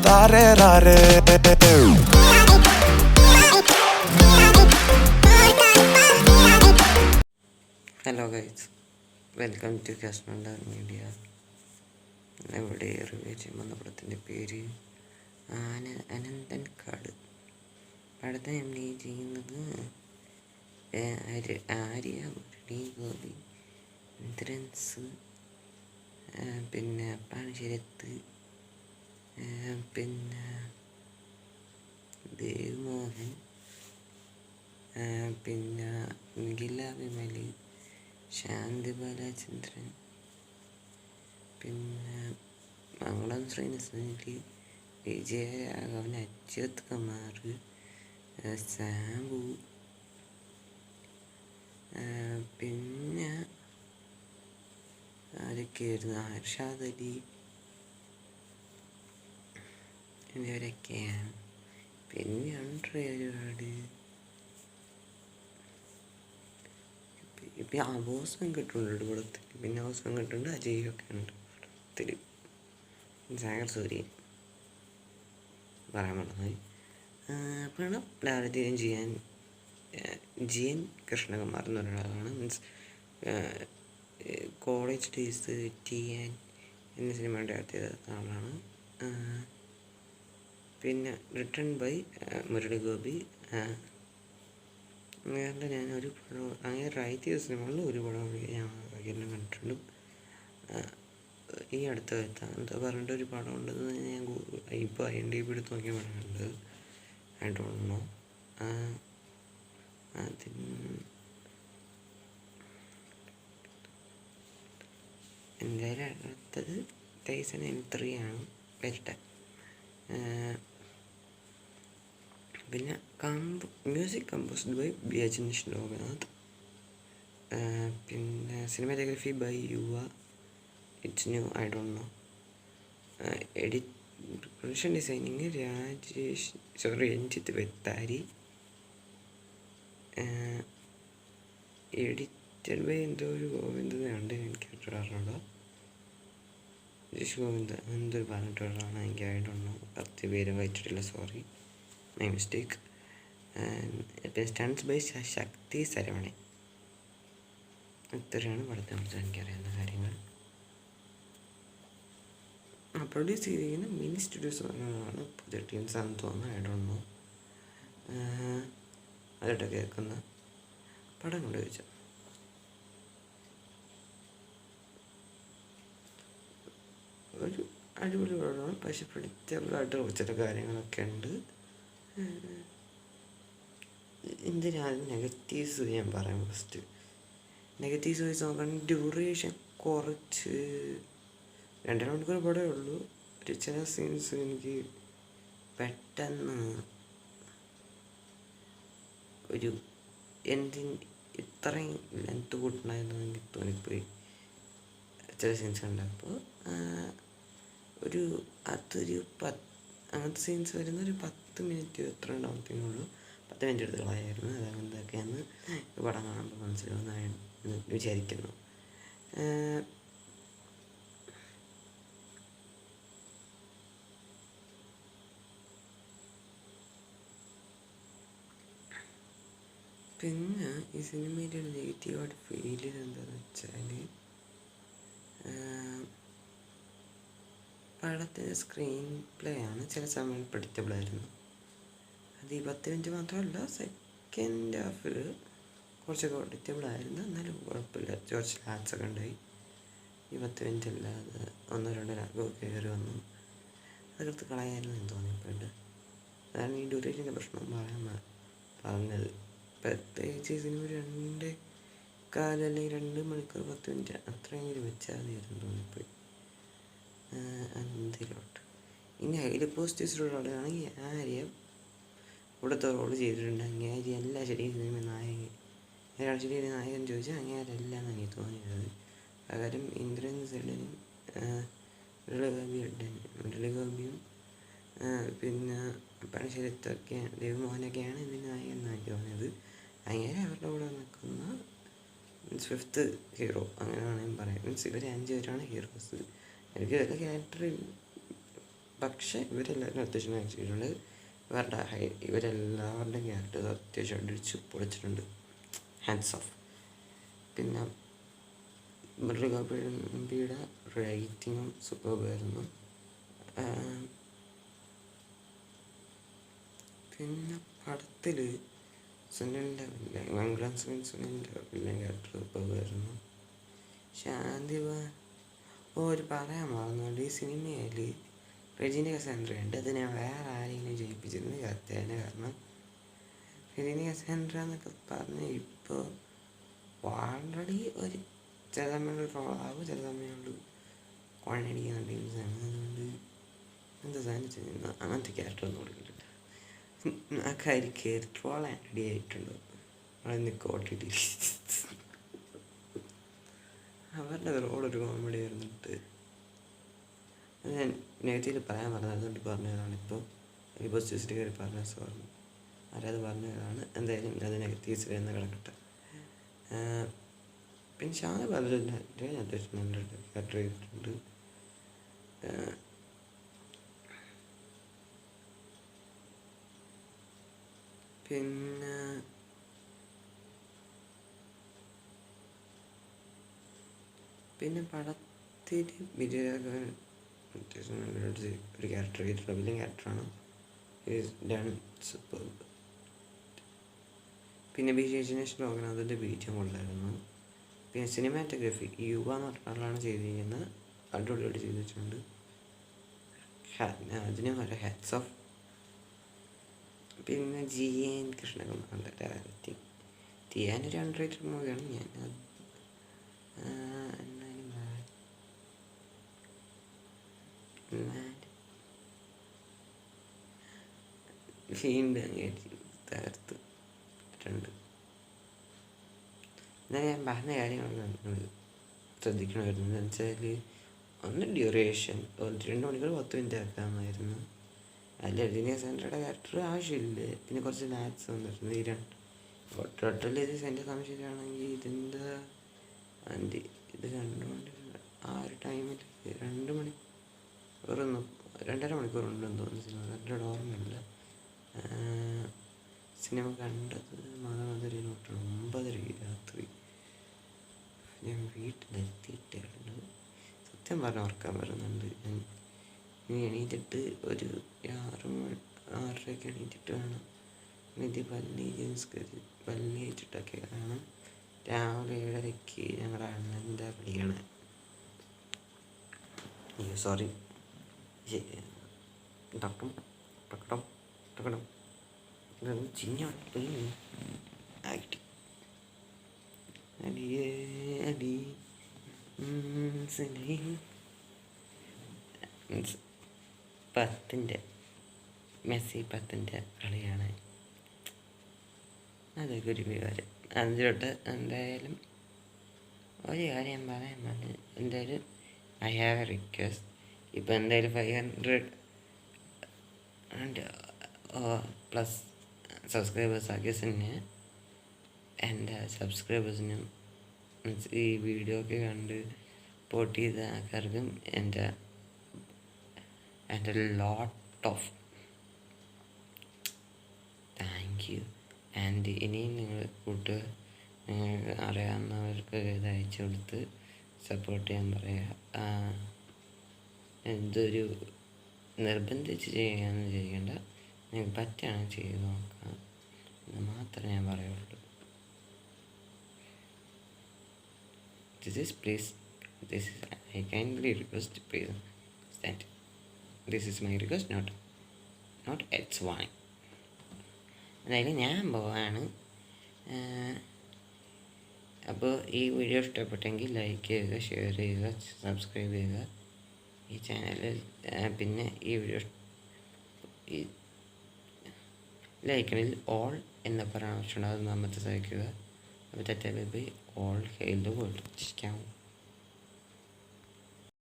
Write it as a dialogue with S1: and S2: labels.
S1: താരേ റാരേ.
S2: Hello guys, welcome to Kashmir media. ഇവിടെ review ചെയ്യുന്ന പടത്തിൻ്റെ പേര് അനന്തൻ കാട്. പടത്തെ നമ്മൾ ചെയ്യുന്നത് ആര്യ, മുരളി ഗോപി, ഇന്ദ്രൻസ്, പിന്നെ പാണശ്ശേരത്ത്, പിന്നെ ദേവ്മോഹൻ, പിന്നെ നിഖില വിമല്, ശാന്തി ബാലചന്ദ്രൻ, പിന്നെ മംഗളം ശ്രീനിധി, വിജയരാഘവൻ, അച്യുത് കുമാർ, സാബു, പിന്നെ ആരൊക്കെയായിരുന്നു, ഹർഷാദ് അലി എന്നിവരൊക്കെയാണ്. പിന്നെ ഒരുപാട് ഇപ്പം അവസരം കിട്ടുന്നുണ്ട് പടത്തിൽ. പിന്നെ അവസരം കിട്ടുന്നുണ്ട്, അജയൊക്കെ ഉണ്ട് പടത്തിൽ. സാഗർ സൂര്യൻ പറയാൻ പറഞ്ഞത്. പണം ലാളിത്യം ചെയ്യാൻ ജിയൻ കൃഷ്ണകുമാർ എന്ന് പറയുന്ന മീൻസ് കോളേജ് ഡേയ്സ് ടിയാൻ എന്ന സിനിമ ഡയറക്റ്റ് ചെയ്ത ആളാണ്. പിന്നെ റിട്ടൺ ബൈ മുരളി ഗോപി. അങ്ങനെ ഞാനൊരു പടം അങ്ങനെ റൈറ്റ് ചെയ്ത സിനിമകളിൽ ഒരു പടം ഞാൻ എല്ലാം കണ്ടിട്ടുണ്ട്. ഈ അടുത്ത കാലത്ത് എന്താ പറഞ്ഞിട്ട് ഒരു പടം ഉണ്ടെന്ന് ഞാൻ ഇപ്പോൾ IMDb എടുത്ത് നോക്കിയ പടമുണ്ട്. I don't know. എന്തായാലും അടുത്തത് ടൈസൺ M3 ആണ് വരട്ടെ. പിന്നെ music composed by B Ajaneesh Loknath. പിന്നെ cinematography by Yuva, it's new, I don't know. Production designing Ranjith വെത്താരി. എഡിറ്റഡ് ബൈ എന്തോ ഒരു ഗോവിന്ദനുണ്ട്, എനിക്ക് അറിഞ്ഞൂടാ. ഗോവിന്ദ എന്തൊരു പറഞ്ഞിട്ടുള്ളതാണ്, എനിക്ക് ഐ ഡോണ്ട് നോ. 10 പേര് വായിച്ചിട്ടില്ല, sorry, my mistake. Stunts by Shakti Saravanan. ഇത്രയാണ് പടത്തെ കുറിച്ച് എനിക്കറിയാവുന്ന കാര്യങ്ങൾ. പ്രൊഡ്യൂസ് ചെയ്തിരിക്കുന്ന മിനി സ്റ്റുഡിയോസ് ആണ്. പുതിയ ടീംസാണെന്ന് തോന്നുന്നു, ഐ ഡോണ്ട് നോ. അതിട്ട് കേൾക്കുന്ന പടം കൊണ്ട് ചോദിച്ചാൽ ഒരു അടിപൊളി പടമാണ്. പക്ഷെ പിടിച്ചതായിട്ട് ചില കാര്യങ്ങളൊക്കെ ഉണ്ട്. എന്തിനാലും നെഗറ്റീവ്സ് ഞാൻ പറയാം. ഫസ്റ്റ് നെഗറ്റീവ്സ് വെച്ച് നോക്കുകയാണെങ്കിൽ ഡ്യൂറേഷൻ കുറച്ച് 2.5 മണിക്കൂർ പടമേ ഉള്ളൂ. ഒരു ചില സീൻസ് എനിക്ക് പെട്ടെന്ന് ഒരു ഇത്രയും ലെങ്ത്ത് കൂട്ടണമായിരുന്നു എനിക്ക് തോന്നിപ്പോയി ചില സീൻസ് കണ്ടപ്പോൾ. അങ്ങനത്തെ സീൻസ് വരുന്ന ഒരു 10 മിനിറ്റ് എത്ര ഉണ്ടാവത്തേക്കുള്ളൂ. 10 മിനിറ്റ് എടുത്ത് കളയായിരുന്നു. അതെന്തൊക്കെയാണെന്ന് പടം കാണുമ്പോൾ മനസ്സിലാവുന്നതാണ് വിചാരിക്കുന്നു. പിന്നെ ഈ സിനിമയുടെ ഒരു നെഗറ്റീവായിട്ട് ഫീൽ ചെയ്തത് എന്താണെന്ന് വെച്ചാൽ പടത്തിൻ്റെ സ്ക്രീൻ പ്ലേ ആണ് ചില സമയം പ്രെഡിക്റ്റബിൾ ആയിരുന്നു. അത് ഈ 10 മിനിറ്റ് മാത്രമല്ല, സെക്കൻഡ് ഹാഫിൽ കുറച്ചൊക്കെ പ്രെഡിക്റ്റബിൾ ആയിരുന്നു. എന്നാലും കുഴപ്പമില്ല, കുറച്ച് ലാഗ്സൊക്കെ ഉണ്ടായി. ഈ 10 മിനിറ്റ് അല്ലാതെ 1-2 ലാഗൊക്കെ കയറി വന്നു. അതെടുത്ത് കളയായിരുന്നു എന്ന് തോന്നിയിട്ടുണ്ട്. അതാണ് ഈ ഡ്യൂറേഷൻ്റെ പ്രശ്നം പറഞ്ഞത്. പ്രത്യേകിച്ച് ഈ സിനിമ 2.25 അല്ലെങ്കിൽ 2 മണിക്കൂർ 10 മിനിറ്റ് അത്രയെങ്കിലും വെച്ചാൽ മതിയായിരുന്നു തോന്നിപ്പോയി. എന്തിലോട്ട് ഇനി അതിൽ പോസിറ്റീവ്സിലൂടെയാണെങ്കിൽ ആര്യ ഇവിടുത്തെ റോള് ചെയ്തിട്ടുണ്ട്. അങ്ങേര് എല്ലാ ശരിയും സിനിമ നായകൻ, ഒരാൾ ശരിയൊരു നായകൻ ചോദിച്ചാൽ അങ്ങേരെല്ലാം എനിക്ക് തോന്നിയത്. പകരം ഇന്ദ്രൻസിനും മുരളി ഗോപിയും പിന്നെ പാണശ്ശേരത്തൊക്കെ ദേവ്മോഹനൊക്കെയാണ് ഇതിന് നായകൻ എന്നാണ് എനിക്ക് തോന്നിയത്. അങ്ങനെ അവരുടെ കൂടെ നിൽക്കുന്ന മീൻസ് 5th ഹീറോ അങ്ങനെ വേണമെങ്കിൽ പറയാം. മീൻസ് ഇവർ 5 പേരാണ് ഹീറോസ്. എനിക്ക് വല്ല ക്യാരക്ടർ പക്ഷേ ഇവരെല്ലാവരും അത്യാവശ്യം ചെയ്തിട്ടുണ്ട്. ഇവരെല്ലാവരുടെയും ക്യാരക്ടേഴ്സ് അത്യാവശ്യം അടിച്ച് പൊളിച്ചിട്ടുണ്ട്. Hands of. പിന്നെ മൃഗപിയുടെ റൈറ്റിങ്ങും സൂപ്പറായിരുന്നു. പിന്നെ പടത്തിൽ സുനിലിൻ്റെ മംഗളം സുനിലിൻ്റെ വില്ലൻ ക്യാരക്ടർ സൂപ്പറായിരുന്നു. ഒരു പറയാൻ മറന്നുകൊണ്ട് ഈ സിനിമയിൽ രജനി കസാൻഡ്ര ഉണ്ട്. അത് ഞാൻ വേറെ ആരെങ്കിലും ജയിപ്പിച്ചിരുന്നു കത്തേനെ. കാരണം രജനി കസാൻഡ്ര എന്നൊക്കെ പറഞ്ഞ് ഇപ്പോൾ ഓൾറെഡി ഒരു ചില സമയങ്ങളിൽ ട്രോളാവും, ചില സമയങ്ങളിൽ കോണടിക്കുന്ന ടീംസാണ്. അതുകൊണ്ട് എന്താ സാധനം അങ്ങനത്തെ ക്യാരക്ടർ ഒന്നും കൊടുക്കില്ല. ആ കാര്യം കയറി ട്രോളാൻ റെഡി ആയിട്ടുണ്ടോ അവിടെ കോട്ടിട്ട് അവരുടെ റോളൊരു കോമഡി ആയിരുന്നിട്ട് അത് ഞാൻ നെഗറ്റീവിൽ പറയാൻ പറഞ്ഞത്, അതുകൊണ്ട് പറഞ്ഞതാണ്. ഇപ്പോൾ പോസിറ്റീവ്സിൽ കയറി പറഞ്ഞ സോറി ആരത് പറഞ്ഞതാണ്. എന്തായാലും അത് നെഗറ്റീവ്സിൽ എന്ന് കിടക്കട്ടെ. പിന്നെ ഷാന പറഞ്ഞില്ല അത്യാവശ്യം നല്ല ക്യാരക്ടർ ചെയ്തിട്ടുണ്ട്. പിന്നെ പടത്തിൽ വിജയരാഘവൻ അത്യാവശ്യം നല്ലൊരു ക്യാരക്ടർ ചെയ്തിട്ടുള്ള വലിയ ക്യാരക്ടറാണ്. സൂപ്പർ. പിന്നെ വിജയനേഷ് ലോകനാഥിൻ്റെ ബീജം കൊള്ളായിരുന്നു. പിന്നെ സിനിമാറ്റോഗ്രാഫി യുവ എന്ന് പറഞ്ഞാലാണ് ചെയ്തിരിക്കുന്നത്. അടിപൊളിയായിട്ട് ചെയ്ത് വെച്ചിട്ടുണ്ട്. അതിനും ഒരു ഹാറ്റ്സ് ഓഫ്. പിന്നെ GN കൃഷ്ണകുമാറിൻ്റെ ഡയറക്റ്റിംഗ്. ഒരു അണ്ടർറേറ്റഡ് മൂവിയാണ്. ഞാൻ വീണ്ടും തകർത്തിട്ടുണ്ട്. എന്നാൽ ഞാൻ പറഞ്ഞ കാര്യങ്ങളൊക്കെ നമ്മൾ ശ്രദ്ധിക്കണമായിരുന്നു. എന്താണെന്ന് വെച്ചാൽ ഒന്ന് ഡ്യൂറേഷൻ 2 മണിക്കൂർ 10 മിനിറ്റ് ആക്കാമായിരുന്നു. അതിൽ രജനി കസാൻഡ്രയുടെ ക്യാരക്ടർ ആവശ്യമില്ല. പിന്നെ കുറച്ച് ലാഗ്സ് വന്നിരുന്നു. ടോട്ടൽ ഇത് എൻ്റെ സംശയമാണെങ്കിൽ ഇതിൻ്റെ ഇത് കണ്ടുകൊണ്ടിരുന്ന ആ ഒരു ടൈമിൽ 2 മണിക്കൂറൊന്നും 2.5 മണിക്കൂറുണ്ടെന്ന് തോന്നുന്നു സിനിമ. കണ്ടിട്ട് ഓർമ്മയില്ല. സിനിമ കണ്ടത് മാതാമധുരയിൽ 9:30 രാത്രി. ഞാൻ വീട്ടിലെത്തിയിട്ടായിരുന്നു. സത്യം പറഞ്ഞാൽ ഓർക്കാൻ വരുന്നുണ്ട്. ഇനി എണീറ്റിട്ട് ഒരു 6:30 എണീറ്റിട്ട് വേണം ഇത് പല്ലി വെച്ചിട്ടൊക്കെ കാണാം. രാവിലെ 7:30 ഞങ്ങളുടെ അണ്ണൻ്റെ വിളിയാണ്. സോറി മെസ്സി 10ൻ്റെ കളിയാണ്. അതൊക്കെ ഒരു വികാരം. അതിലോട്ട് എന്തായാലും ഒരു കാര്യം പറയാൻ പറഞ്ഞു. എന്തായാലും ഐ ഹാവ് എ റിക്വസ്റ്റ്. ഇപ്പോൾ എന്തായാലും 500+ സബ്സ്ക്രൈബേഴ്സ് ആക്കിയതിന് എൻ്റെ സബ്സ്ക്രൈബേഴ്സിനും ഈ വീഡിയോ ഒക്കെ കണ്ട് സപ്പോർട്ട് ചെയ്ത ആൾക്കാർക്കും എൻ്റെ lot of thank you. And ഇനിയും നിങ്ങൾ നിങ്ങൾക്ക് അറിയാവുന്നവർക്ക് ഇത് അയച്ചു കൊടുത്ത് സപ്പോർട്ട് ചെയ്യാൻ പറയുക. ഇതൊരു നിർബന്ധിച്ച് ചെയ്യാമെന്ന് ചെയ്യേണ്ട. നിങ്ങൾക്ക് പറ്റുകയാണെങ്കിൽ ചെയ്ത് നോക്കാം എന്ന് മാത്രമേ ഞാൻ പറയുള്ളൂ. I kindly request, please stand. This is my request, not it's one. എന്തായാലും ഞാൻ പോവാണ്. അപ്പോൾ ഈ വീഡിയോ ഇഷ്ടപ്പെട്ടെങ്കിൽ ലൈക്ക് ചെയ്യുക, ഷെയർ ചെയ്യുക, സബ്സ്ക്രൈബ് ചെയ്യുക ഈ ചാനലിൽ. പിന്നെ ഈ വീഡിയോ ഈ ലൈക്കണിൽ ഓൾ എന്ന പരാമർശം ഉണ്ടാകും. നാമത്തെ സഹിക്കുക. അപ്പോൾ തെറ്റായി ഓൾ ഹെയിൽ ദ വേൾഡ്.